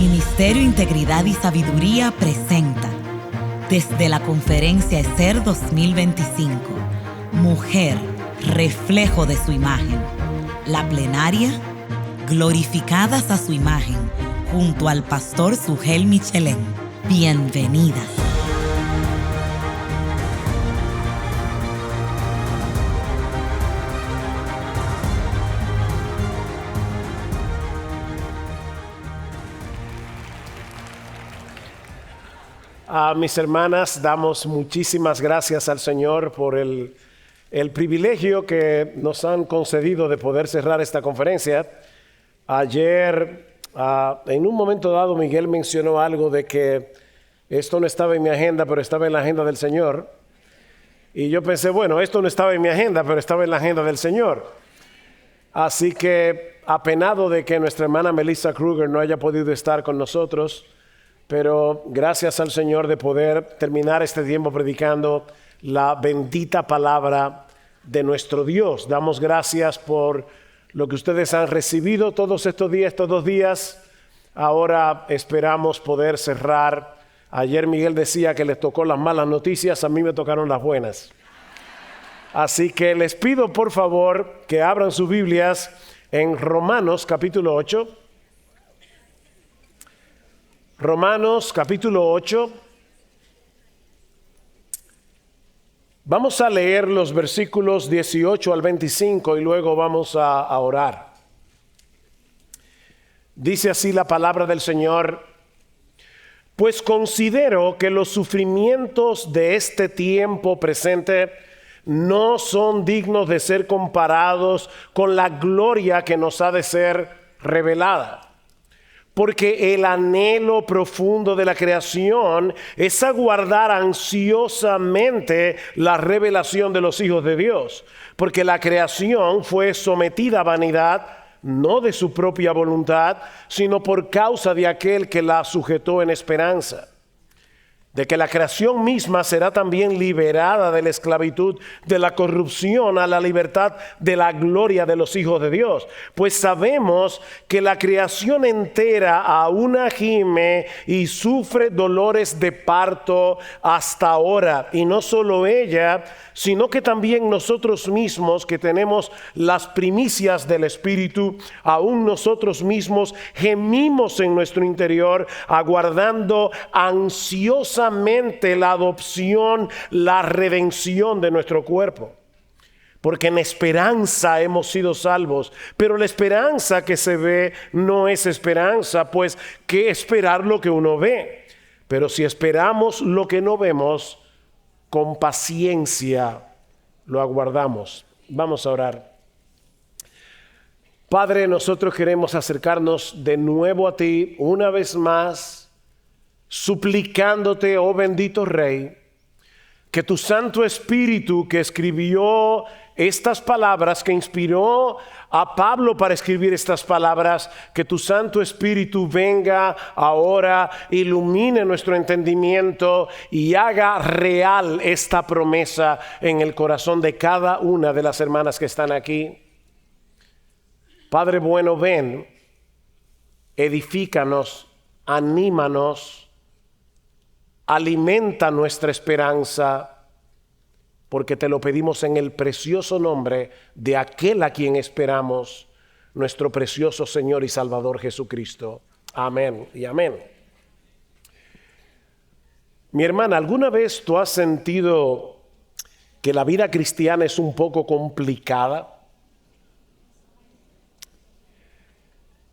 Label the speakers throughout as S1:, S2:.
S1: Ministerio Integridad y Sabiduría presenta, desde la Conferencia ESER 2025, Mujer, reflejo de su imagen. La plenaria, glorificadas a su imagen, junto al pastor Sugel Michelén. Bienvenidas.
S2: A mis hermanas, damos muchísimas gracias al Señor por el privilegio que nos han concedido de poder cerrar esta conferencia. Ayer, en un momento dado, Miguel mencionó algo de que esto no estaba en mi agenda, pero estaba en la agenda del Señor. Y yo pensé, bueno, esto no estaba en mi agenda, pero estaba en la agenda del Señor. Así que, apenado de que nuestra hermana Melissa Kruger no haya podido estar con nosotros, pero gracias al Señor de poder terminar este tiempo predicando la bendita palabra de nuestro Dios. Damos gracias por lo que ustedes han recibido todos estos días. Ahora esperamos poder cerrar. Ayer Miguel decía que les tocó las malas noticias, a mí me tocaron las buenas. Así que les pido por favor que abran sus Biblias en Romanos capítulo 8. Romanos capítulo 8. Vamos a leer los versículos 18 al 25 y luego vamos a orar. Dice así la palabra del Señor: pues considero que los sufrimientos de este tiempo presente no son dignos de ser comparados con la gloria que nos ha de ser revelada. Porque el anhelo profundo de la creación es aguardar ansiosamente la revelación de los hijos de Dios. Porque la creación fue sometida a vanidad, no de su propia voluntad, sino por causa de aquel que la sujetó en esperanza. De que la creación misma será también liberada de la esclavitud, de la corrupción a la libertad de la gloria de los hijos de Dios. Pues sabemos que la creación entera aún gime y sufre dolores de parto hasta ahora. Y no solo ella, sino que también nosotros mismos que tenemos las primicias del Espíritu, aún nosotros mismos gemimos en nuestro interior, aguardando ansiosamente la adopción, la redención de nuestro cuerpo. Porque en esperanza hemos sido salvos, pero la esperanza que se ve no es esperanza, pues ¿qué esperar lo que uno ve? Pero si esperamos lo que no vemos, con paciencia lo aguardamos. Vamos a orar. Padre, nosotros queremos acercarnos de nuevo a ti una vez más, suplicándote, oh bendito Rey, que tu Santo Espíritu que escribió estas palabras, que inspiró a Pablo para escribir estas palabras, que tu Santo Espíritu venga ahora, ilumine nuestro entendimiento y haga real esta promesa en el corazón de cada una de las hermanas que están aquí. Padre bueno, ven, edifícanos, anímanos, alimenta nuestra esperanza, porque te lo pedimos en el precioso nombre de aquel a quien esperamos, nuestro precioso Señor y Salvador Jesucristo. Amén y amén. Mi hermana, ¿alguna vez tú has sentido que la vida cristiana es un poco complicada?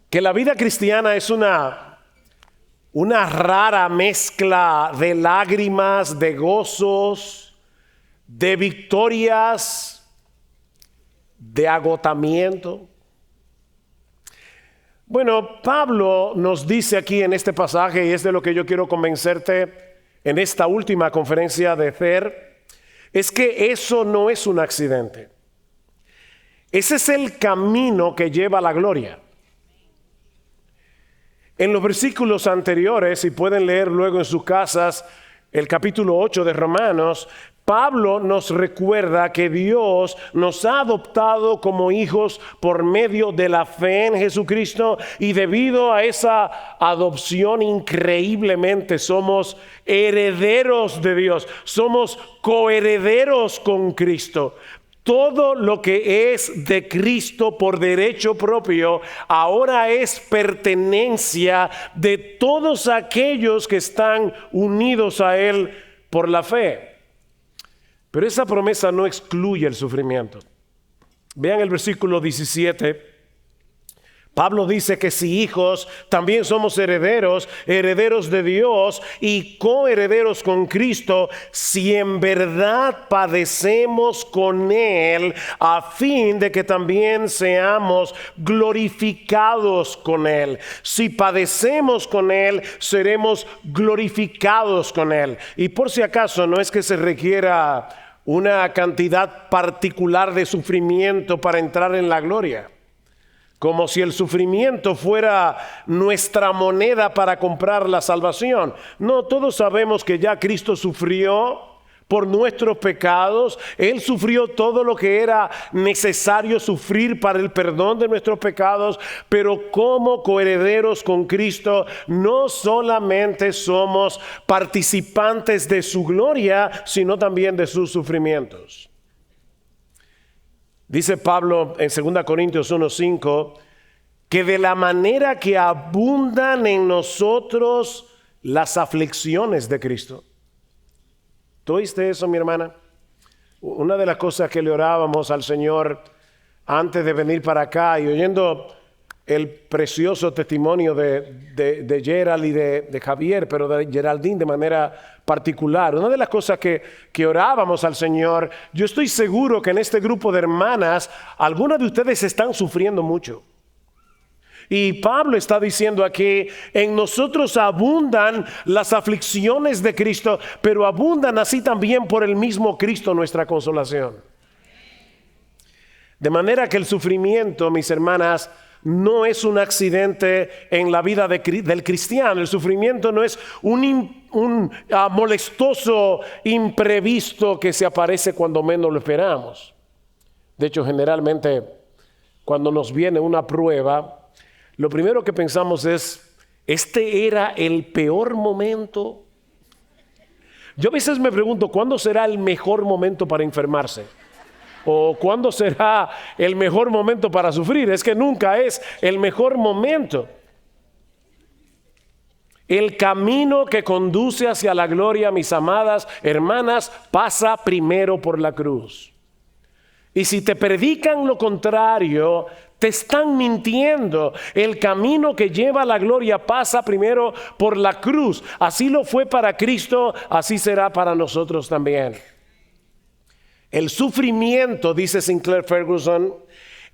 S2: Que la vida cristiana es una rara mezcla de lágrimas, de gozos, de victorias, de agotamiento. Bueno, Pablo nos dice aquí en este pasaje, y es de lo que yo quiero convencerte en esta última conferencia de ESER, es que eso no es un accidente. Ese es el camino que lleva a la gloria. En los versículos anteriores, y pueden leer luego en sus casas el capítulo 8 de Romanos, Pablo nos recuerda que Dios nos ha adoptado como hijos por medio de la fe en Jesucristo, y debido a esa adopción increíblemente somos herederos de Dios, somos coherederos con Cristo. Todo lo que es de Cristo por derecho propio ahora es pertenencia de todos aquellos que están unidos a Él por la fe. Pero esa promesa no excluye el sufrimiento. Vean el versículo 17. Pablo dice que si hijos, también somos herederos, herederos de Dios y coherederos con Cristo, si en verdad padecemos con Él, a fin de que también seamos glorificados con Él. Si padecemos con Él, seremos glorificados con Él. Y por si acaso, no es que se requiera una cantidad particular de sufrimiento para entrar en la gloria, como si el sufrimiento fuera nuestra moneda para comprar la salvación. No, todos sabemos que ya Cristo sufrió por nuestros pecados. Él sufrió todo lo que era necesario sufrir para el perdón de nuestros pecados, pero como coherederos con Cristo, no solamente somos participantes de su gloria, sino también de sus sufrimientos. Dice Pablo en 2 Corintios 1:5 que de la manera que abundan en nosotros las aflicciones de Cristo. ¿Tú oíste eso, mi hermana? Una de las cosas que le orábamos al Señor antes de venir para acá, y oyendo el precioso testimonio de Gerald y de Javier, pero de Geraldine de manera particular. Una de las cosas que orábamos al Señor, yo estoy seguro que en este grupo de hermanas, algunas de ustedes están sufriendo mucho. Y Pablo está diciendo aquí, en nosotros abundan las aflicciones de Cristo, pero abundan así también por el mismo Cristo nuestra consolación. De manera que el sufrimiento, mis hermanas, no es un accidente en la vida del cristiano. El sufrimiento no es un molestoso imprevisto que se aparece cuando menos lo esperamos. De hecho, generalmente cuando nos viene una prueba, lo primero que pensamos es, ¿este era el peor momento? Yo a veces me pregunto, ¿cuándo será el mejor momento para enfermarse? ¿O cuándo será el mejor momento para sufrir? Es que nunca es el mejor momento. El camino que conduce hacia la gloria, mis amadas hermanas, pasa primero por la cruz. Y si te predican lo contrario, te están mintiendo. El camino que lleva a la gloria pasa primero por la cruz. Así lo fue para Cristo, así será para nosotros también. El sufrimiento, dice Sinclair Ferguson,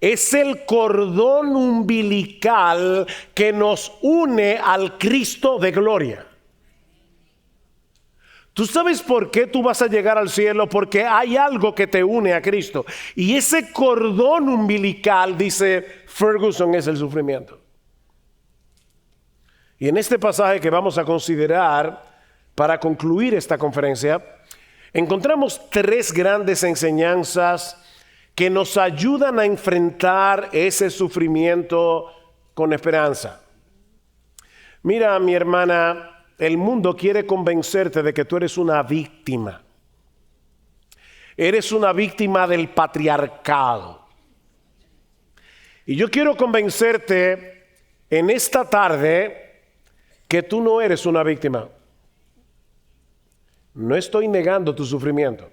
S2: es el cordón umbilical que nos une al Cristo de gloria. ¿Tú sabes por qué tú vas a llegar al cielo? Porque hay algo que te une a Cristo. Y ese cordón umbilical, dice Ferguson, es el sufrimiento. Y en este pasaje que vamos a considerar para concluir esta conferencia, encontramos tres grandes enseñanzas que nos ayudan a enfrentar ese sufrimiento con esperanza. Mira, mi hermana, el mundo quiere convencerte de que tú eres una víctima. Eres una víctima del patriarcado. Y yo quiero convencerte en esta tarde que tú no eres una víctima. No estoy negando tu sufrimiento.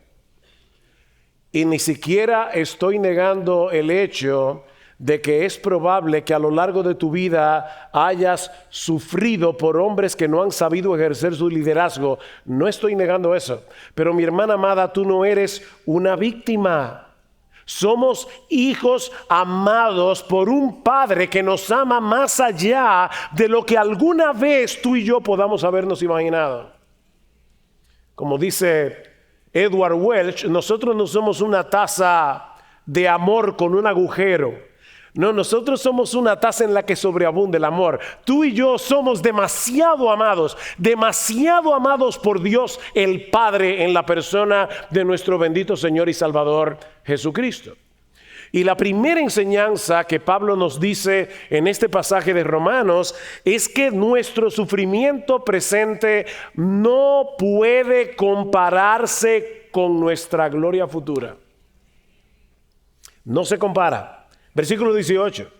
S2: Y ni siquiera estoy negando el hecho de que es probable que a lo largo de tu vida hayas sufrido por hombres que no han sabido ejercer su liderazgo. No estoy negando eso. Pero mi hermana amada, tú no eres una víctima. Somos hijos amados por un Padre que nos ama más allá de lo que alguna vez tú y yo podamos habernos imaginado. Como dice Edward Welch, nosotros no somos una taza de amor con un agujero. No, nosotros somos una taza en la que sobreabunda el amor. Tú y yo somos demasiado amados por Dios el Padre en la persona de nuestro bendito Señor y Salvador Jesucristo. Y la primera enseñanza que Pablo nos dice en este pasaje de Romanos es que nuestro sufrimiento presente no puede compararse con nuestra gloria futura. No se compara. Versículo 18.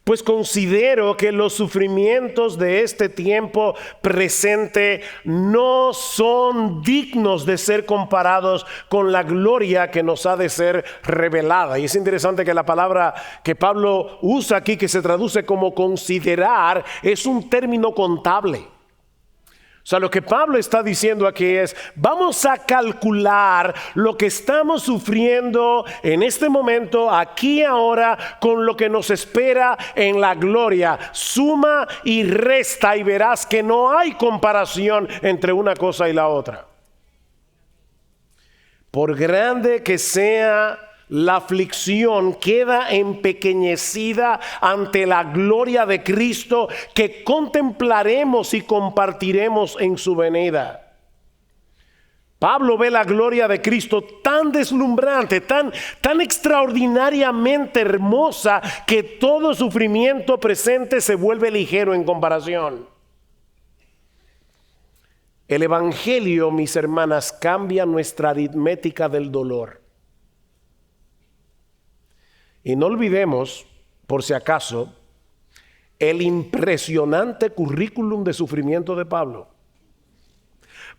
S2: Pues considero que los sufrimientos de este tiempo presente no son dignos de ser comparados con la gloria que nos ha de ser revelada. Y es interesante que la palabra que Pablo usa aquí, que se traduce como considerar, es un término contable. O sea, lo que Pablo está diciendo aquí es, vamos a calcular lo que estamos sufriendo en este momento, aquí ahora, con lo que nos espera en la gloria. Suma y resta y verás que no hay comparación entre una cosa y la otra. Por grande que sea la aflicción, queda empequeñecida ante la gloria de Cristo que contemplaremos y compartiremos en su venida. Pablo ve la gloria de Cristo tan deslumbrante, tan extraordinariamente hermosa, que todo sufrimiento presente se vuelve ligero en comparación. El Evangelio, mis hermanas, cambia nuestra aritmética del dolor. Y no olvidemos, por si acaso, el impresionante currículum de sufrimiento de Pablo.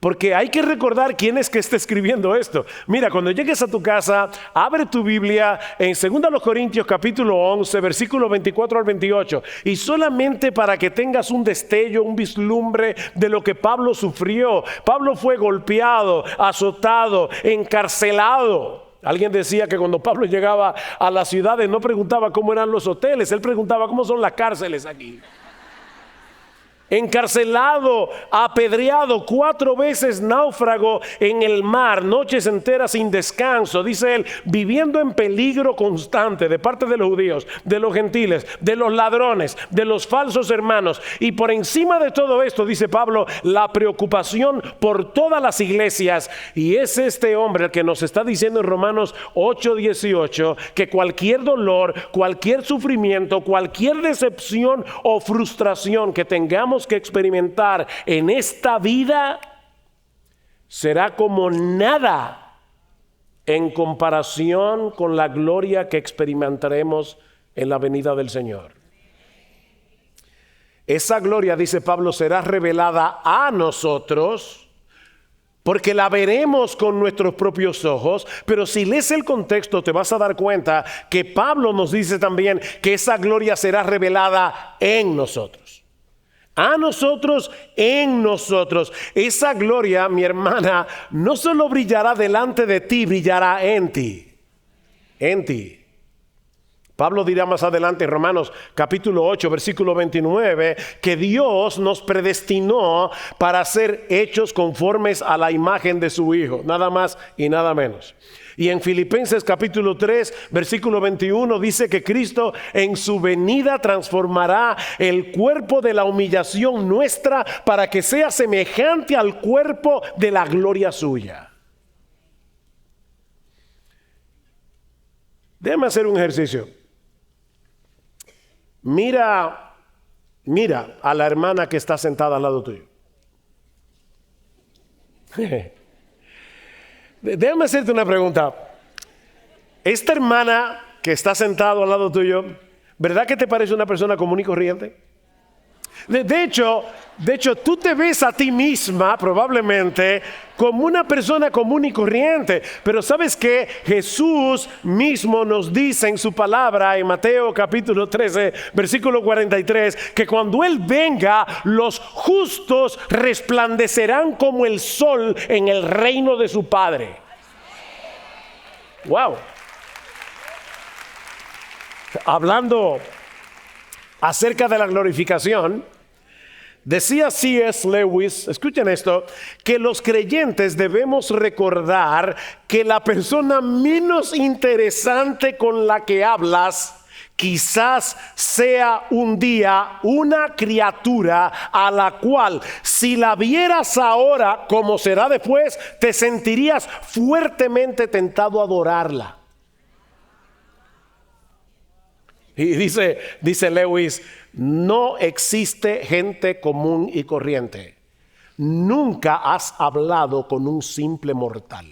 S2: Porque hay que recordar quién es que está escribiendo esto. Mira, cuando llegues a tu casa, abre tu Biblia en 2 Corintios capítulo 11, versículos 24 al 28. Y solamente para que tengas un destello, un vislumbre de lo que Pablo sufrió. Pablo fue golpeado, azotado, encarcelado. Alguien decía que cuando Pablo llegaba a las ciudades no preguntaba cómo eran los hoteles, él preguntaba cómo son las cárceles aquí. Encarcelado, apedreado, 4 veces náufrago en el mar, noches enteras sin descanso, dice él, viviendo en peligro constante de parte de los judíos, de los gentiles, de los ladrones, de los falsos hermanos. Y por encima de todo esto, dice Pablo, la preocupación por todas las iglesias. Y es este hombre el que nos está diciendo en Romanos 8:18 que cualquier dolor, cualquier sufrimiento, cualquier decepción o frustración que tengamos que experimentar en esta vida será como nada en comparación con la gloria que experimentaremos en la venida del Señor. Esa gloria, dice Pablo, será revelada a nosotros porque la veremos con nuestros propios ojos. Pero si lees el contexto te vas a dar cuenta que Pablo nos dice también que esa gloria será revelada en nosotros. A nosotros, en nosotros. Esa gloria, mi hermana, no solo brillará delante de ti, brillará en ti. En ti. Pablo dirá más adelante en Romanos capítulo 8, versículo 29, que Dios nos predestinó para ser hechos conformes a la imagen de su Hijo, nada más y nada menos. Y en Filipenses capítulo 3, versículo 21 dice que Cristo en su venida transformará el cuerpo de la humillación nuestra para que sea semejante al cuerpo de la gloria suya. Déjame hacer un ejercicio. Mira a la hermana que está sentada al lado tuyo. Déjame hacerte una pregunta. Esta hermana que está sentada al lado tuyo, ¿verdad que te parece una persona común y corriente? De hecho, tú te ves a ti misma probablemente como una persona común y corriente. Pero ¿sabes qué? Jesús mismo nos dice en su palabra en Mateo capítulo 13, versículo 43, que cuando Él venga, los justos resplandecerán como el sol en el reino de su Padre. Wow. Hablando acerca de la glorificación, decía C.S. Lewis, escuchen esto, que los creyentes debemos recordar que la persona menos interesante con la que hablas Quizás sea un día una criatura a la cual, si la vieras ahora como será después, te sentirías fuertemente tentado a adorarla. Y dice Lewis, no existe gente común y corriente. Nunca has hablado con un simple mortal.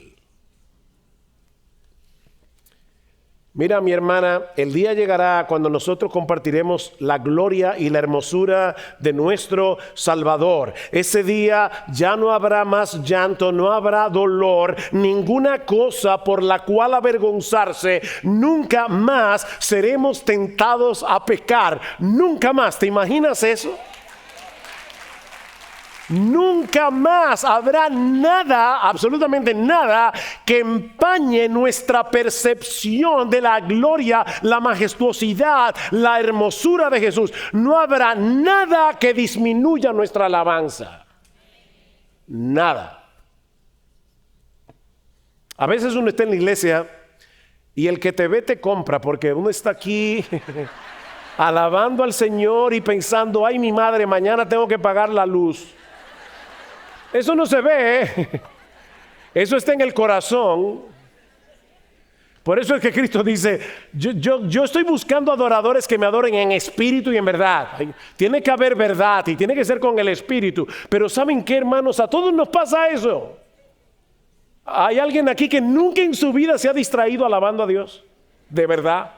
S2: Mira, mi hermana, el día llegará cuando nosotros compartiremos la gloria y la hermosura de nuestro Salvador. Ese día ya no habrá más llanto, no habrá dolor, ninguna cosa por la cual avergonzarse. Nunca más seremos tentados a pecar. Nunca más. ¿Te imaginas eso? Nunca más habrá nada, absolutamente nada, que empañe nuestra percepción de la gloria, la majestuosidad, la hermosura de Jesús. No habrá nada que disminuya nuestra alabanza. Nada. A veces uno está en la iglesia y el que te ve te compra, porque uno está aquí alabando al Señor y pensando, ay, mi madre, mañana tengo que pagar la luz. Eso no se ve, eso está en el corazón. Por eso es que Cristo dice, yo estoy buscando adoradores que me adoren en espíritu y en verdad. Tiene que haber verdad y tiene que ser con el espíritu. Pero ¿saben qué, hermanos? A todos nos pasa eso. ¿Hay alguien aquí que nunca en su vida se ha distraído alabando a Dios? ¿De verdad?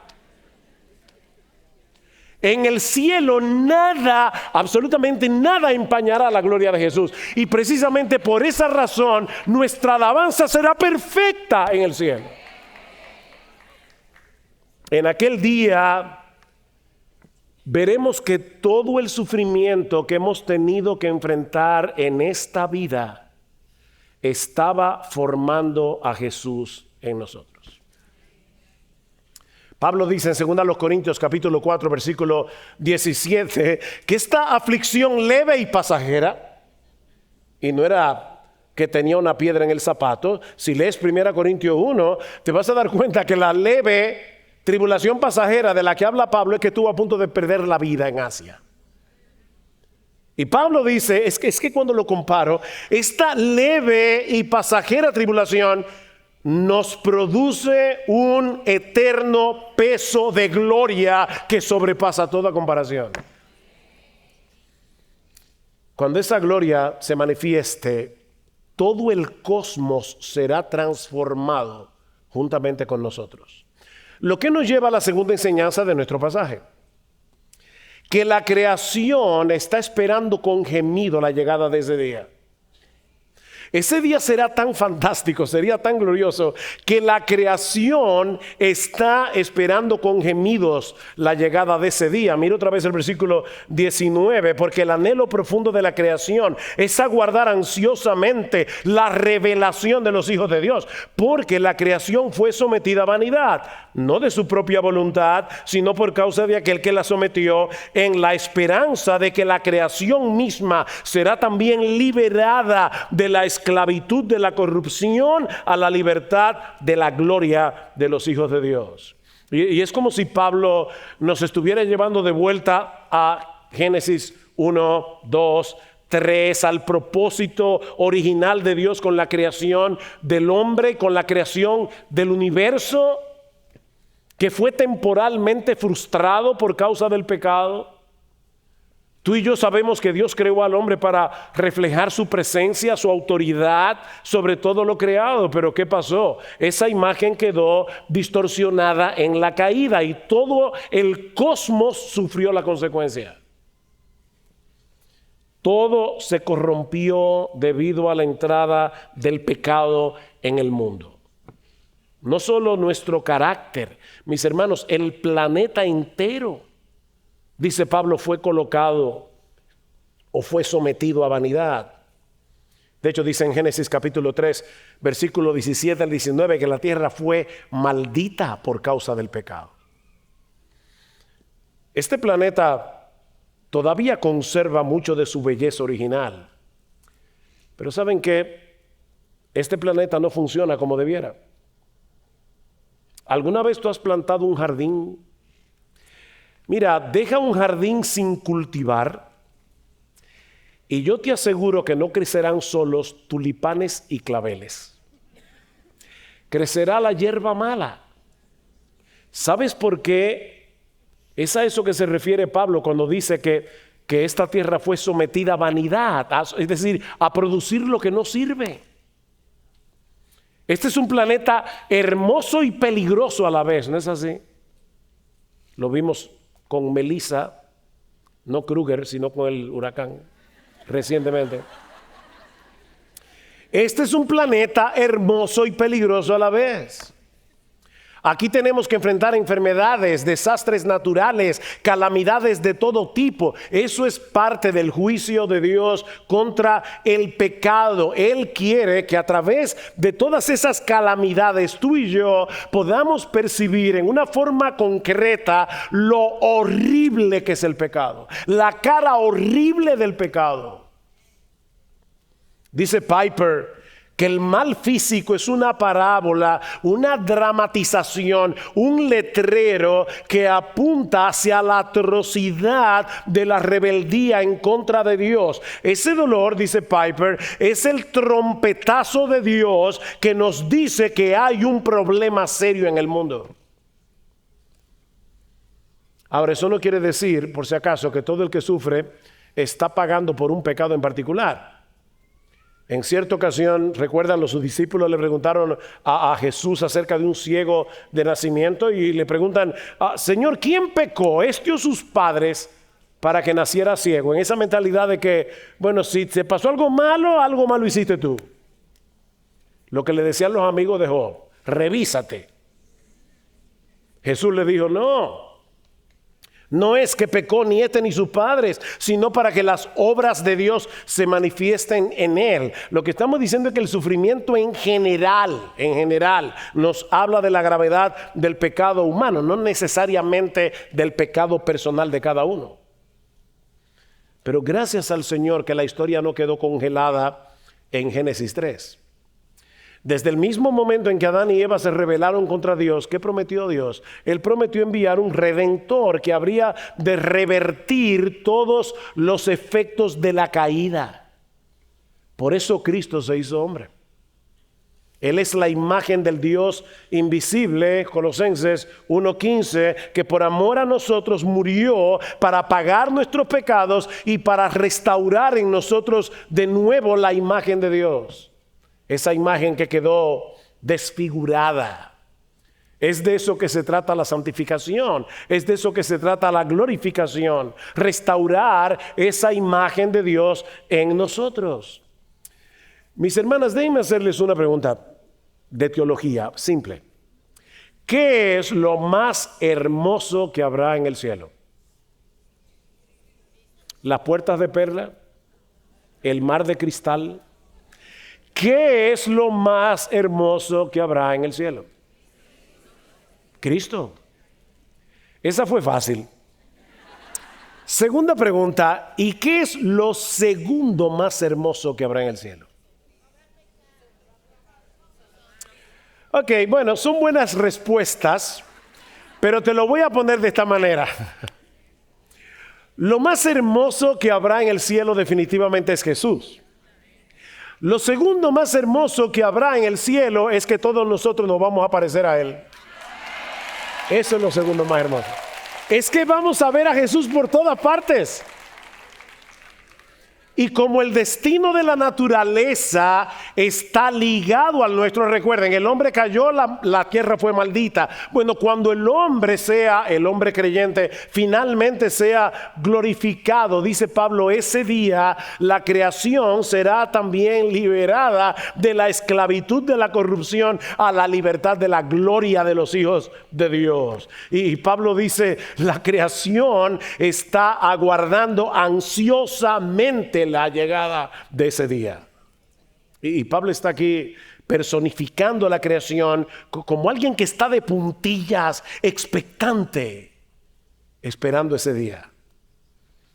S2: En el cielo nada, absolutamente nada empañará la gloria de Jesús. Y precisamente por esa razón nuestra alabanza será perfecta en el cielo. En aquel día veremos que todo el sufrimiento que hemos tenido que enfrentar en esta vida estaba formando a Jesús en nosotros. Pablo dice en 2 Corintios capítulo 4 versículo 17 que esta aflicción leve y pasajera, y no era que tenía una piedra en el zapato. Si lees 1 Corintios 1 te vas a dar cuenta que la leve tribulación pasajera de la que habla Pablo es que estuvo a punto de perder la vida en Asia. Y Pablo dice, es que cuando lo comparo, esta leve y pasajera tribulación nos produce un eterno peso de gloria que sobrepasa toda comparación. Cuando esa gloria se manifieste, todo el cosmos será transformado juntamente con nosotros. Lo que nos lleva a la segunda enseñanza de nuestro pasaje: que la creación está esperando con gemido la llegada de ese día. Ese día será tan fantástico, sería tan glorioso, que la creación está esperando con gemidos la llegada de ese día. Mira otra vez el versículo 19, porque el anhelo profundo de la creación es aguardar ansiosamente la revelación de los hijos de Dios, porque la creación fue sometida a vanidad, no de su propia voluntad, sino por causa de aquel que la sometió, en la esperanza de que la creación misma será también liberada de la esclavitud de la corrupción a la libertad de la gloria de los hijos de Dios. Y es como si Pablo nos estuviera llevando de vuelta a Génesis 1, 2, 3, al propósito original de Dios con la creación del hombre, con la creación del universo, que fue temporalmente frustrado por causa del pecado. Tú y yo sabemos que Dios creó al hombre para reflejar su presencia, su autoridad sobre todo lo creado. Pero ¿qué pasó? Esa imagen quedó distorsionada en la caída y todo el cosmos sufrió la consecuencia. Todo se corrompió debido a la entrada del pecado en el mundo. No solo nuestro carácter, mis hermanos, el planeta entero, dice Pablo, fue colocado o fue sometido a vanidad. De hecho, dice en Génesis capítulo 3, versículo 17 al 19, que la tierra fue maldita por causa del pecado. Este planeta todavía conserva mucho de su belleza original. Pero ¿saben qué? Este planeta no funciona como debiera. ¿Alguna vez tú has plantado un jardín Mira, deja un jardín sin cultivar y yo te aseguro que no crecerán solos tulipanes y claveles. Crecerá la hierba mala. ¿Sabes por qué? Es a eso que se refiere Pablo cuando dice que esta tierra fue sometida a vanidad, es decir, a producir lo que no sirve. Este es un planeta hermoso y peligroso a la vez, ¿no es así? Lo vimos con Melissa, no Kruger, sino con el huracán recientemente. Este es un planeta hermoso y peligroso a la vez. Aquí tenemos que enfrentar enfermedades, desastres naturales, calamidades de todo tipo. Eso es parte del juicio de Dios contra el pecado. Él quiere que a través de todas esas calamidades tú y yo podamos percibir en una forma concreta lo horrible que es el pecado. La cara horrible del pecado. Dice Piper que el mal físico es una parábola, una dramatización, un letrero que apunta hacia la atrocidad de la rebeldía en contra de Dios. Ese dolor, dice Piper, es el trompetazo de Dios que nos dice que hay un problema serio en el mundo. Ahora, eso no quiere decir, por si acaso, que todo el que sufre está pagando por un pecado en particular. En cierta ocasión, recuerdan, sus discípulos le preguntaron a Jesús acerca de un ciego de nacimiento y le preguntan, Señor, ¿quién pecó, este o sus padres, para que naciera ciego? En esa mentalidad de que, bueno, si te pasó algo malo hiciste tú. Lo que le decían los amigos de Job, revísate. Jesús le dijo, no es que pecó ni ni sus padres, sino para que las obras de Dios se manifiesten en él. Lo que estamos diciendo es que el sufrimiento en general, nos habla de la gravedad del pecado humano, no necesariamente del pecado personal de cada uno. Pero gracias al Señor que la historia no quedó congelada en Génesis 3. Desde el mismo momento en que Adán y Eva se rebelaron contra Dios, ¿qué prometió Dios? Él prometió enviar un redentor que habría de revertir todos los efectos de la caída. Por eso Cristo se hizo hombre. Él es la imagen del Dios invisible, Colosenses 1:15, que por amor a nosotros murió para pagar nuestros pecados y para restaurar en nosotros de nuevo la imagen de Dios. Esa imagen que quedó desfigurada. Es de eso que se trata la santificación. Es de eso que se trata la glorificación. Restaurar esa imagen de Dios en nosotros. Mis hermanas, déjenme hacerles una pregunta de teología simple. ¿Qué es lo más hermoso que habrá en el cielo? ¿Las puertas de perla? ¿El mar de cristal? ¿Qué es lo más hermoso que habrá en el cielo? Cristo. Esa fue fácil. Segunda pregunta, ¿y qué es lo segundo más hermoso que habrá en el cielo? Ok, bueno, son buenas respuestas, pero te lo voy a poner de esta manera. Lo más hermoso que habrá en el cielo definitivamente es Jesús. Lo segundo más hermoso que habrá en el cielo es que todos nosotros nos vamos a parecer a Él. Eso es lo segundo más hermoso. Es que vamos a ver a Jesús por todas partes. Y como el destino de la naturaleza está ligado al nuestro, recuerden, el hombre cayó, la tierra fue maldita. Bueno, cuando el hombre creyente, finalmente sea glorificado, dice Pablo, ese día la creación será también liberada de la esclavitud de la corrupción a la libertad de la gloria de los hijos de Dios. Y Pablo dice, la creación está aguardando ansiosamente la llegada de ese día. Y Pablo está aquí personificando la creación como alguien que está de puntillas, expectante, esperando ese día.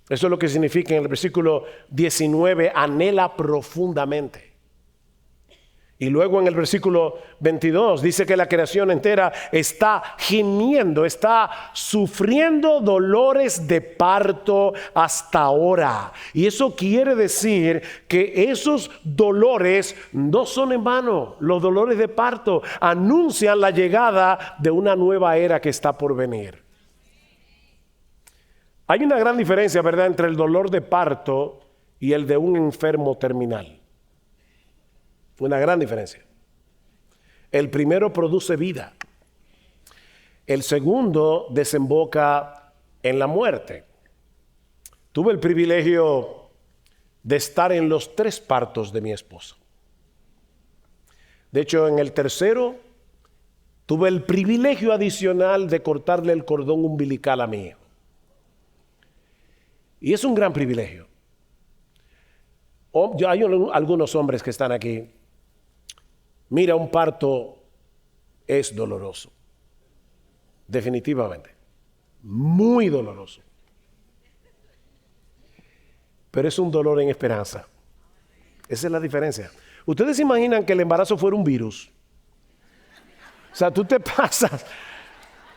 S2: Eso es lo que significa en el versículo 19, anhela profundamente. Y luego en el versículo 22 dice que la creación entera está gimiendo, está sufriendo dolores de parto hasta ahora. Y eso quiere decir que esos dolores no son en vano. Los dolores de parto anuncian la llegada de una nueva era que está por venir. Hay una gran diferencia, ¿verdad?, entre el dolor de parto y el de un enfermo terminal. Una gran diferencia. El primero produce vida. El segundo desemboca en la muerte. Tuve el privilegio de estar en los 3 partos de mi esposa. De hecho, en el tercero tuve el privilegio adicional de cortarle el cordón umbilical a mi hijo. Y es un gran privilegio. Hay algunos hombres que están aquí. Mira, un parto es doloroso. Definitivamente. Muy doloroso. Pero es un dolor en esperanza. Esa es la diferencia. ¿Ustedes se imaginan que el embarazo fuera un virus? O sea, tú te pasas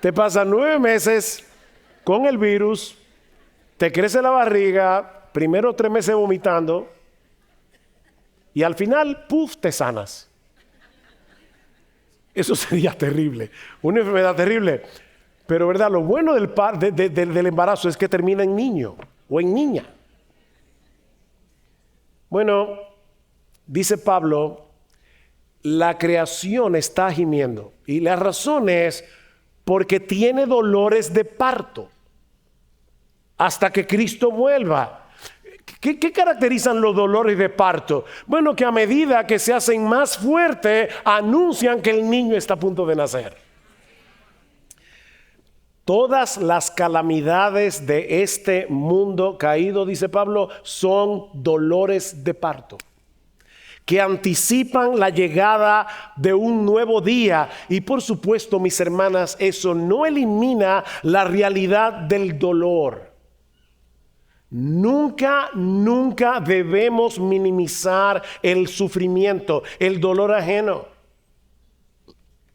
S2: 9 meses con el virus, te crece la barriga, primero 3 meses vomitando, y al final, ¡puf!, te sanas. Eso sería terrible, una enfermedad terrible. Pero verdad, lo bueno del embarazo es que termina en niño o en niña. Bueno, dice Pablo, la creación está gimiendo. Y la razón es porque tiene dolores de parto hasta que Cristo vuelva. ¿Qué caracterizan los dolores de parto? Bueno, que a medida que se hacen más fuertes, anuncian que el niño está a punto de nacer. Todas las calamidades de este mundo caído, dice Pablo, son dolores de parto que anticipan la llegada de un nuevo día. Y por supuesto, mis hermanas, eso no elimina la realidad del dolor. Nunca debemos minimizar el sufrimiento, el dolor ajeno.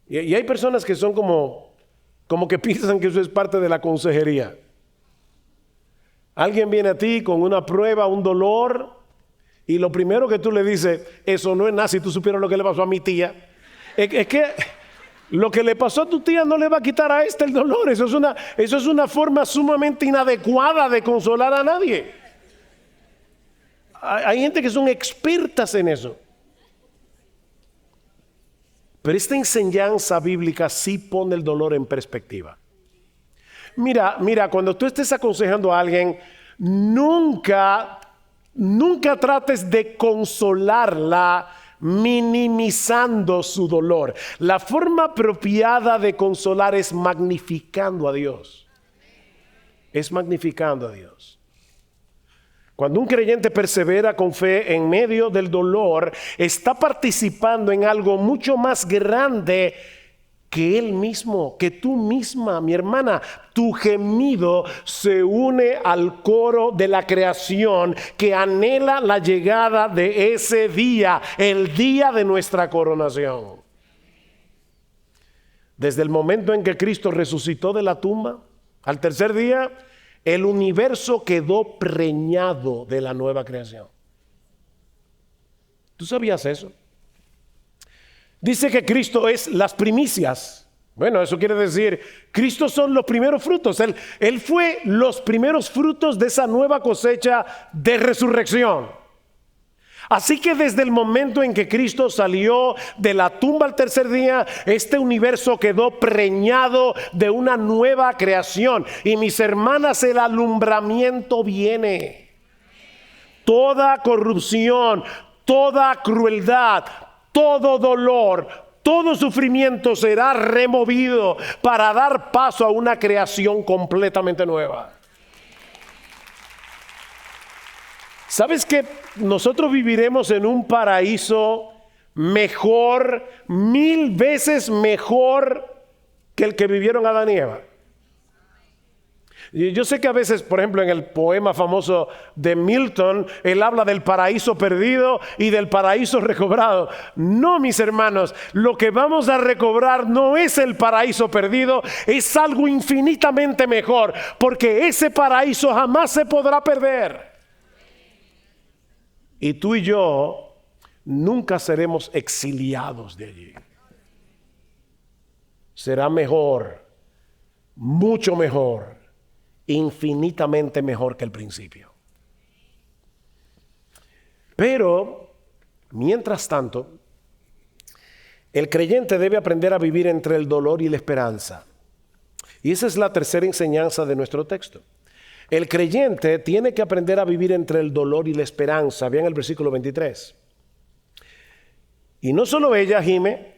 S2: Y hay personas que son como que piensan que eso es parte de la consejería. Alguien viene a ti con una prueba, un dolor, y lo primero que tú le dices, eso no es nada. Si tú supieras lo que le pasó a mi tía, es que lo que le pasó a tu tía no le va a quitar a el dolor. Eso es una forma sumamente inadecuada de consolar a nadie. Hay gente que son expertas en eso. Pero esta enseñanza bíblica sí pone el dolor en perspectiva. Mira, cuando tú estés aconsejando a alguien, nunca trates de consolarla minimizando su dolor. La forma apropiada de consolar es magnificando a Dios. Es magnificando a Dios. Cuando un creyente persevera con fe en medio del dolor, está participando en algo mucho más grande que él mismo, que tú misma, mi hermana. Tu gemido se une al coro de la creación que anhela la llegada de ese día, el día de nuestra coronación. Desde el momento en que Cristo resucitó de la tumba, al tercer día, el universo quedó preñado de la nueva creación. ¿Tú sabías eso? Dice que Cristo es las primicias. Bueno, eso quiere decir, Cristo son los primeros frutos. Él fue los primeros frutos de esa nueva cosecha de resurrección. Así que desde el momento en que Cristo salió de la tumba al tercer día, este universo quedó preñado de una nueva creación. Y mis hermanas, el alumbramiento viene. Toda corrupción, toda crueldad, todo dolor, todo sufrimiento será removido para dar paso a una creación completamente nueva. ¿Sabes que nosotros viviremos en un paraíso mejor, 1000 veces mejor que el que vivieron Adán y Eva? Y yo sé que a veces, por ejemplo, en el poema famoso de Milton, él habla del paraíso perdido y del paraíso recobrado. No, mis hermanos, lo que vamos a recobrar no es el paraíso perdido, es algo infinitamente mejor, porque ese paraíso jamás se podrá perder. Y tú y yo nunca seremos exiliados de allí. Será mejor, mucho mejor, infinitamente mejor que el principio. Pero, mientras tanto, el creyente debe aprender a vivir entre el dolor y la esperanza. Y esa es la tercera enseñanza de nuestro texto. El creyente tiene que aprender a vivir entre el dolor y la esperanza. Vean el versículo 23. Y no solo ella gime,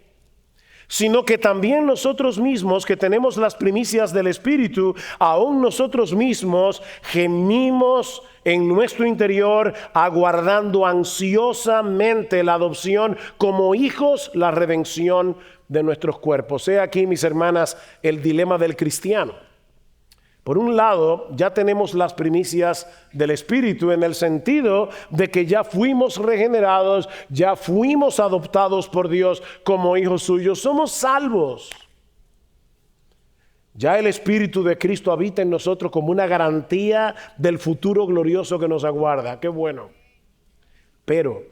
S2: sino que también nosotros mismos que tenemos las primicias del Espíritu, aún nosotros mismos gemimos en nuestro interior, aguardando ansiosamente la adopción como hijos, la redención de nuestros cuerpos. He aquí, mis hermanas, el dilema del cristiano. Por un lado, ya tenemos las primicias del Espíritu en el sentido de que ya fuimos regenerados, ya fuimos adoptados por Dios como hijos suyos, somos salvos. Ya el Espíritu de Cristo habita en nosotros como una garantía del futuro glorioso que nos aguarda. Qué bueno. Pero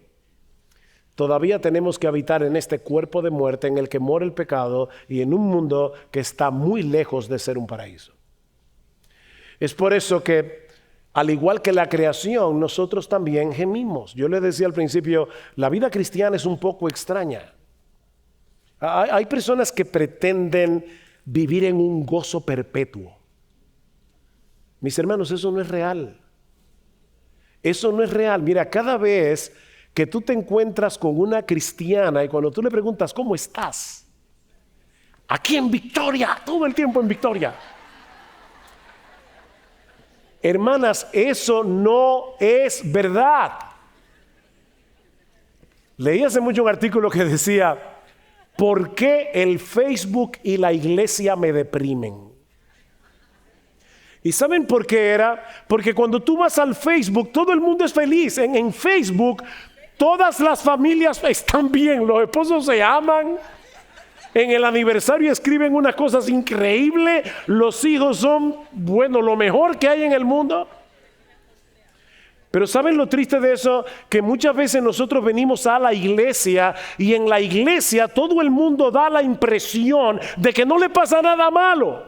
S2: todavía tenemos que habitar en este cuerpo de muerte en el que mora el pecado y en un mundo que está muy lejos de ser un paraíso. Es por eso que, al igual que la creación, nosotros también gemimos. Yo les decía al principio, la vida cristiana es un poco extraña. Hay personas que pretenden vivir en un gozo perpetuo. Mis hermanos, eso no es real. Eso no es real. Mira, cada vez que tú te encuentras con una cristiana y cuando tú le preguntas, ¿cómo estás? Aquí en Victoria, todo el tiempo en Victoria. Hermanas, eso no es verdad. Leí hace mucho un artículo que decía, ¿por qué el Facebook y la iglesia me deprimen? ¿Y saben por qué era? Porque cuando tú vas al Facebook, todo el mundo es feliz. En Facebook, todas las familias están bien, los esposos se aman. En el aniversario escriben unas cosas increíbles. Los hijos son, bueno, lo mejor que hay en el mundo. Pero ¿saben lo triste de eso? Que muchas veces nosotros venimos a la iglesia y en la iglesia todo el mundo da la impresión de que no le pasa nada malo.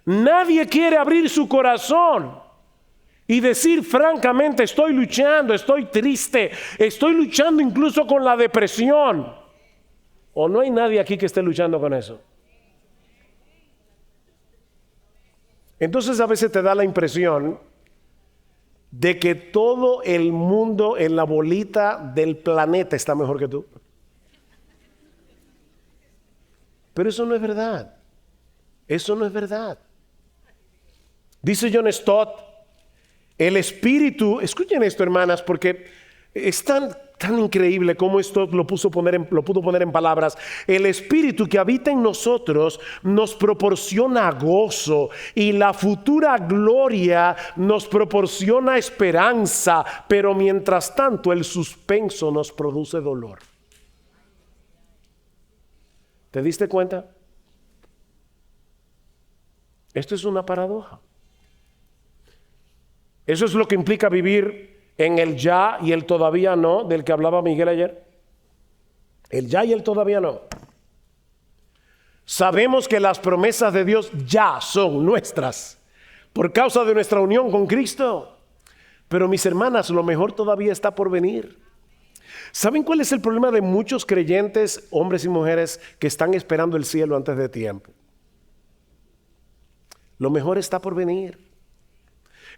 S2: Nadie quiere abrir su corazón y decir francamente, estoy luchando, estoy triste, estoy luchando incluso con la depresión. ¿O no hay nadie aquí que esté luchando con eso? Entonces a veces te da la impresión de que todo el mundo en la bolita del planeta está mejor que tú. Pero eso no es verdad. Eso no es verdad. Dice John Stott, el espíritu, escuchen esto hermanas, porque es tan increíble como esto lo pudo poner en palabras. El espíritu que habita en nosotros nos proporciona gozo y la futura gloria nos proporciona esperanza, pero mientras tanto el suspenso nos produce dolor. ¿Te diste cuenta? Esto es una paradoja. Eso es lo que implica vivir en el ya y el todavía no, del que hablaba Miguel ayer. El ya y el todavía no. Sabemos que las promesas de Dios ya son nuestras por causa de nuestra unión con Cristo. Pero mis hermanas, lo mejor todavía está por venir. ¿Saben cuál es el problema de muchos creyentes, hombres y mujeres, que están esperando el cielo antes de tiempo? Lo mejor está por venir.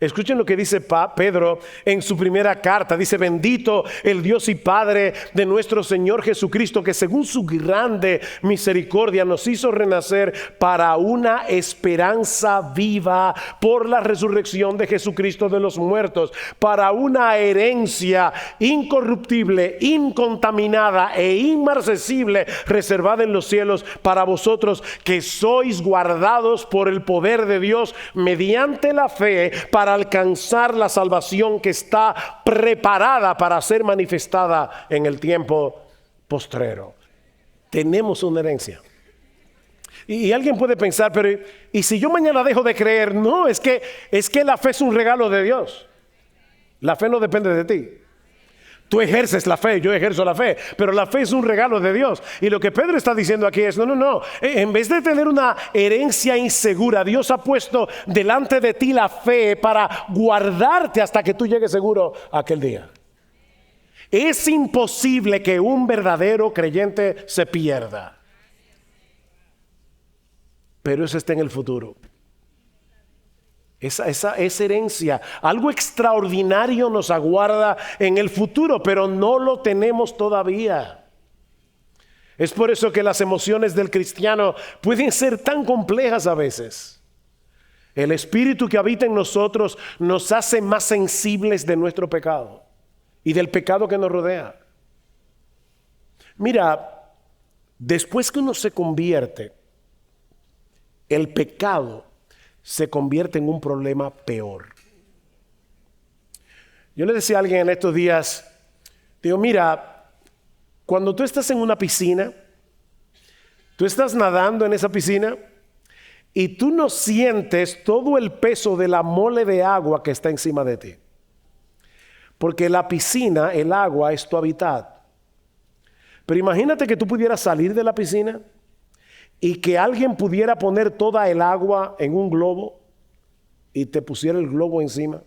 S2: Escuchen lo que dice Pedro en su primera carta. Dice: bendito el Dios y Padre de nuestro Señor Jesucristo, que según su grande misericordia nos hizo renacer para una esperanza viva por la resurrección de Jesucristo de los muertos, para una herencia incorruptible, incontaminada e inmarcesible, reservada en los cielos para vosotros, que sois guardados por el poder de Dios mediante la fe, para alcanzar la salvación que está preparada para ser manifestada en el tiempo postrero. Tenemos una herencia. Y alguien puede pensar: pero ¿y si yo mañana dejo de creer? No, es que la fe es un regalo de Dios. La fe no depende de ti. Tú ejerces la fe, yo ejerzo la fe, pero la fe es un regalo de Dios. Y lo que Pedro está diciendo aquí es: no. En vez de tener una herencia insegura, Dios ha puesto delante de ti la fe para guardarte hasta que tú llegues seguro a aquel día. Es imposible que un verdadero creyente se pierda, pero eso está en el futuro. Esa herencia, algo extraordinario nos aguarda en el futuro, pero no lo tenemos todavía. Es por eso que las emociones del cristiano pueden ser tan complejas a veces. El espíritu que habita en nosotros nos hace más sensibles de nuestro pecado y del pecado que nos rodea. Mira, después que uno se convierte, el pecado se convierte en un problema peor. Yo le decía a alguien en estos días, digo: mira, cuando tú estás en una piscina, tú estás nadando en esa piscina y tú no sientes todo el peso de la mole de agua que está encima de ti, porque la piscina, el agua, es tu hábitat. Pero imagínate que tú pudieras salir de la piscina y que alguien pudiera poner toda el agua en un globo y te pusiera el globo encima.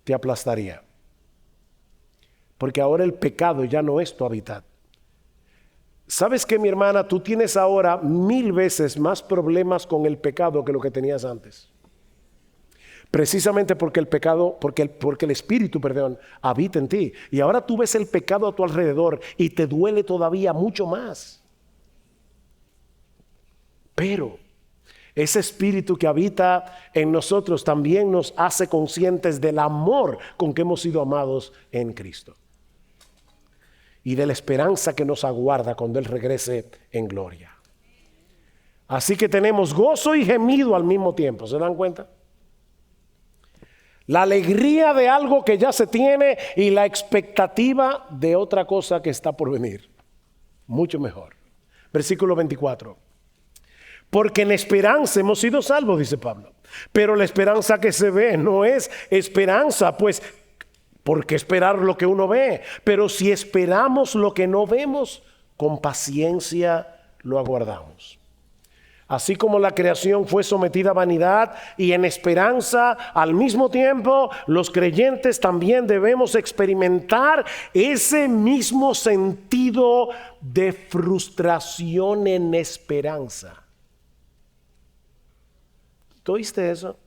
S2: Te aplastaría. Porque ahora el pecado ya no es tu hábitat. ¿Sabes qué, mi hermana? Tú tienes ahora 1000 veces más problemas con el pecado que lo que tenías antes. Precisamente porque el pecado, porque el espíritu, habita en ti. Y ahora tú ves el pecado a tu alrededor y te duele todavía mucho más. Pero ese espíritu que habita en nosotros también nos hace conscientes del amor con que hemos sido amados en Cristo y de la esperanza que nos aguarda cuando Él regrese en gloria. Así que tenemos gozo y gemido al mismo tiempo. ¿Se dan cuenta? La alegría de algo que ya se tiene y la expectativa de otra cosa que está por venir. Mucho mejor. Versículo 24. Porque en esperanza hemos sido salvos, dice Pablo. Pero la esperanza que se ve no es esperanza, pues ¿por qué esperar lo que uno ve? Pero si esperamos lo que no vemos, con paciencia lo aguardamos. Así como la creación fue sometida a vanidad y en esperanza al mismo tiempo, los creyentes también debemos experimentar ese mismo sentido de frustración en esperanza. ¿Tú oíste eso?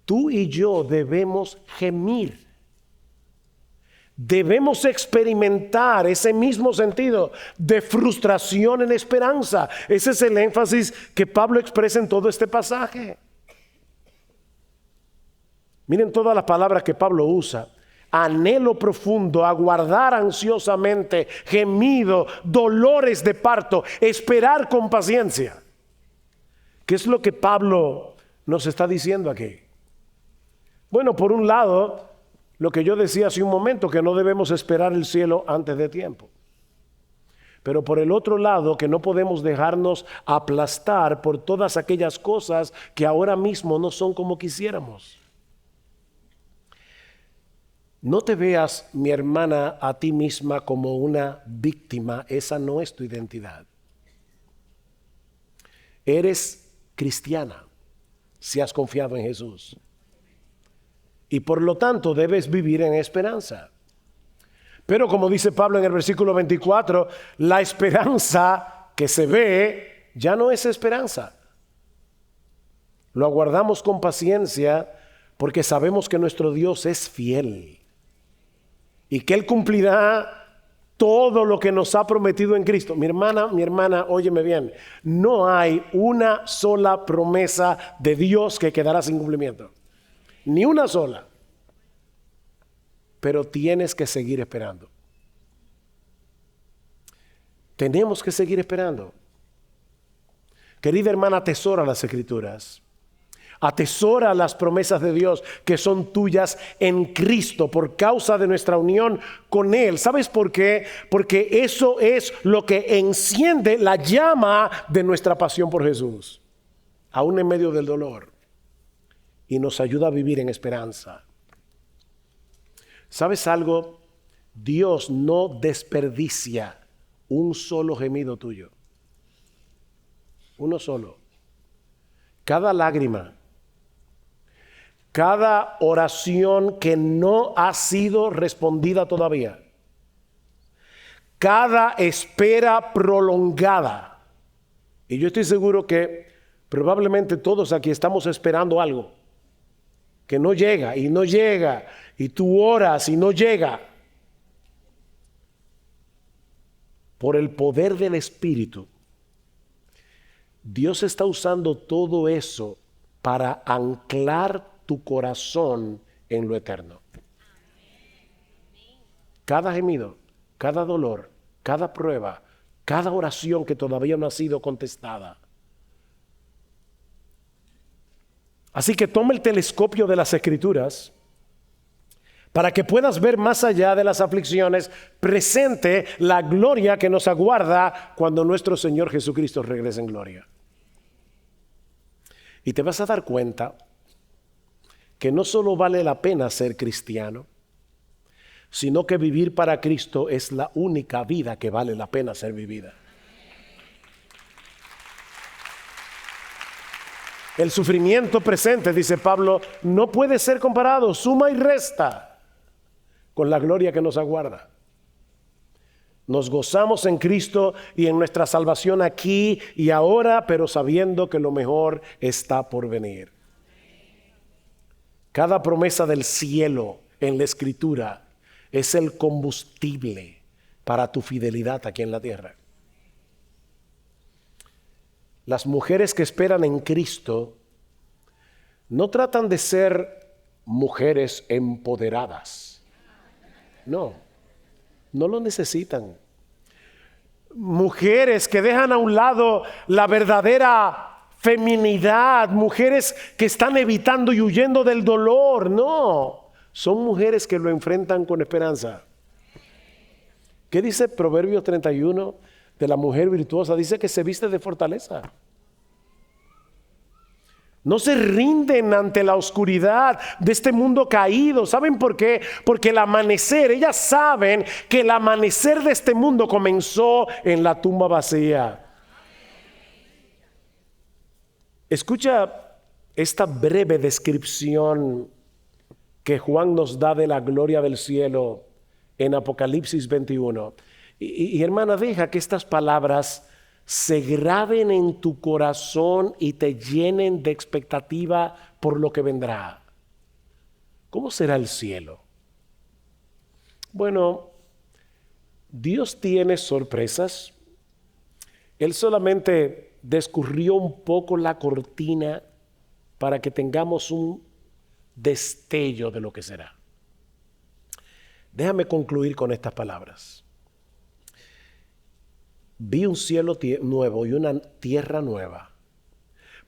S2: Tú y yo debemos gemir. Debemos experimentar ese mismo sentido de frustración en esperanza. Ese es el énfasis que Pablo expresa en todo este pasaje. Miren todas las palabras que Pablo usa: anhelo profundo, aguardar ansiosamente, gemido, dolores de parto, esperar con paciencia. ¿Qué es lo que Pablo nos está diciendo aquí? Bueno, por un lado, lo que yo decía hace un momento, que no debemos esperar el cielo antes de tiempo. Pero por el otro lado, que no podemos dejarnos aplastar por todas aquellas cosas que ahora mismo no son como quisiéramos. No te veas, mi hermana, a ti misma como una víctima. Esa no es tu identidad. Eres cristiana si has confiado en Jesús. Y por lo tanto debes vivir en esperanza. Pero como dice Pablo en el versículo 24, la esperanza que se ve ya no es esperanza. Lo aguardamos con paciencia porque sabemos que nuestro Dios es fiel y que Él cumplirá todo lo que nos ha prometido en Cristo. Mi hermana, óyeme bien, no hay una sola promesa de Dios que quedará sin cumplimiento. Ni una sola. Pero tienes que seguir esperando. Tenemos que seguir esperando. Querida hermana, atesora las Escrituras. Atesora las promesas de Dios que son tuyas en Cristo por causa de nuestra unión con Él. ¿Sabes por qué? Porque eso es lo que enciende la llama de nuestra pasión por Jesús, aún en medio del dolor, y nos ayuda a vivir en esperanza. ¿Sabes algo? Dios no desperdicia un solo gemido tuyo. Uno solo. Cada lágrima, cada oración que no ha sido respondida todavía, cada espera prolongada. Y yo estoy seguro que probablemente todos aquí estamos esperando algo que no llega y no llega, y tú oras y no llega. Por el poder del Espíritu, Dios está usando todo eso para anclar tu corazón en lo eterno. Cada gemido, cada dolor, cada prueba, cada oración que todavía no ha sido contestada. Así que toma el telescopio de las Escrituras para que puedas ver más allá de las aflicciones, presente la gloria que nos aguarda cuando nuestro Señor Jesucristo regrese en gloria. Y te vas a dar cuenta que no solo vale la pena ser cristiano, sino que vivir para Cristo es la única vida que vale la pena ser vivida. El sufrimiento presente, dice Pablo, no puede ser comparado, suma y resta con la gloria que nos aguarda. Nos gozamos en Cristo y en nuestra salvación aquí y ahora, pero sabiendo que lo mejor está por venir. Cada promesa del cielo en la Escritura es el combustible para tu fidelidad aquí en la tierra. Las mujeres que esperan en Cristo no tratan de ser mujeres empoderadas. No lo necesitan. Mujeres que dejan a un lado la verdadera feminidad, mujeres que están evitando y huyendo del dolor. No, son mujeres que lo enfrentan con esperanza. ¿Qué dice Proverbios 31 de la mujer virtuosa? Dice que se viste de fortaleza. No se rinden ante la oscuridad de este mundo caído. ¿Saben por qué? Porque el amanecer, ellas saben que el amanecer de este mundo comenzó en la tumba vacía. Escucha esta breve descripción que Juan nos da de la gloria del cielo en Apocalipsis 21. Y hermana, deja que estas palabras se graben en tu corazón y te llenen de expectativa por lo que vendrá. ¿Cómo será el cielo? Bueno, Dios tiene sorpresas. Él solamente descurrió un poco la cortina para que tengamos un destello de lo que será. Déjame concluir con estas palabras. Vi un cielo nuevo y una tierra nueva,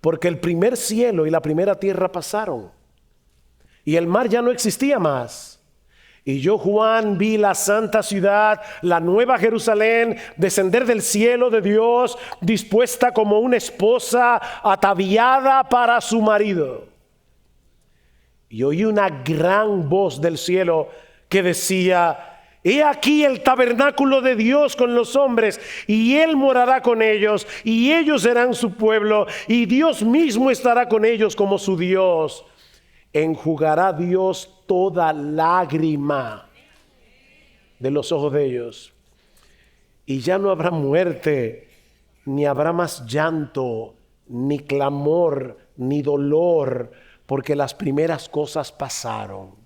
S2: porque el primer cielo y la primera tierra pasaron, y el mar ya no existía más. Y yo, Juan, vi la santa ciudad, la nueva Jerusalén, descender del cielo de Dios, dispuesta como una esposa ataviada para su marido. Y oí una gran voz del cielo que decía: He aquí el tabernáculo de Dios con los hombres, y Él morará con ellos, y ellos serán su pueblo, y Dios mismo estará con ellos como su Dios. Enjugará Dios toda lágrima de los ojos de ellos, y ya no habrá muerte, ni habrá más llanto, ni clamor, ni dolor, porque las primeras cosas pasaron.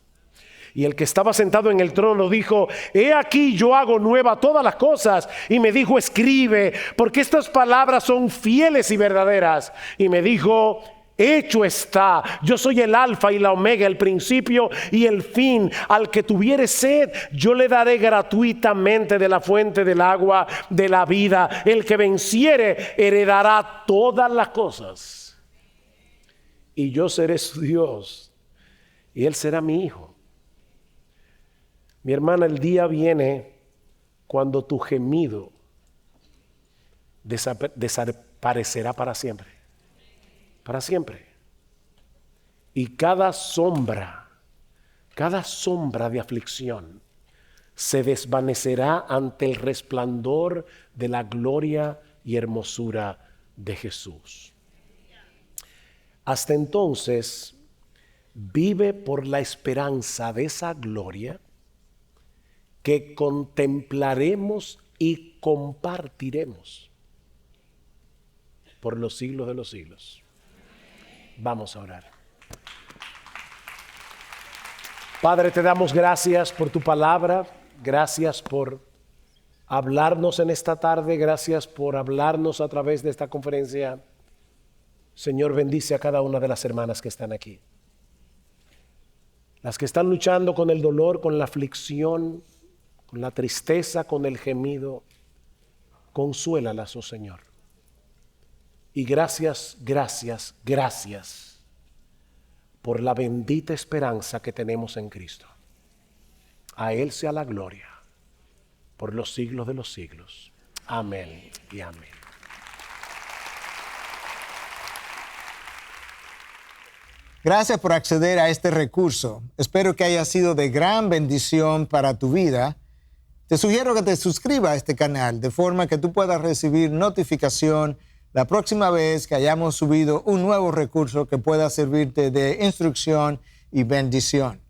S2: Y el que estaba sentado en el trono dijo: he aquí yo hago nueva todas las cosas. Y me dijo: escribe, porque estas palabras son fieles y verdaderas. Y me dijo: hecho está, yo soy el alfa y la omega, el principio y el fin. Al que tuviere sed, yo le daré gratuitamente de la fuente del agua de la vida. El que venciere heredará todas las cosas. Y yo seré su Dios, y él será mi hijo. Mi hermana, el día viene cuando tu gemido desaparecerá para siempre. Para siempre. Y cada sombra de aflicción se desvanecerá ante el resplandor de la gloria y hermosura de Jesús. Hasta entonces, vive por la esperanza de esa gloria que contemplaremos y compartiremos por los siglos de los siglos. Vamos a orar. Padre, te damos gracias por tu palabra, gracias por hablarnos en esta tarde, gracias por hablarnos a través de esta conferencia. Señor, bendice a cada una de las hermanas que están aquí. Las que están luchando con el dolor, con la aflicción, con la tristeza, con el gemido, consuélalas, oh Señor. Y gracias por la bendita esperanza que tenemos en Cristo. A Él sea la gloria por los siglos de los siglos. Amén y amén.
S3: Gracias por acceder a este recurso. Espero que haya sido de gran bendición para tu vida. Te sugiero que te suscribas a este canal de forma que tú puedas recibir notificación la próxima vez que hayamos subido un nuevo recurso que pueda servirte de instrucción y bendición.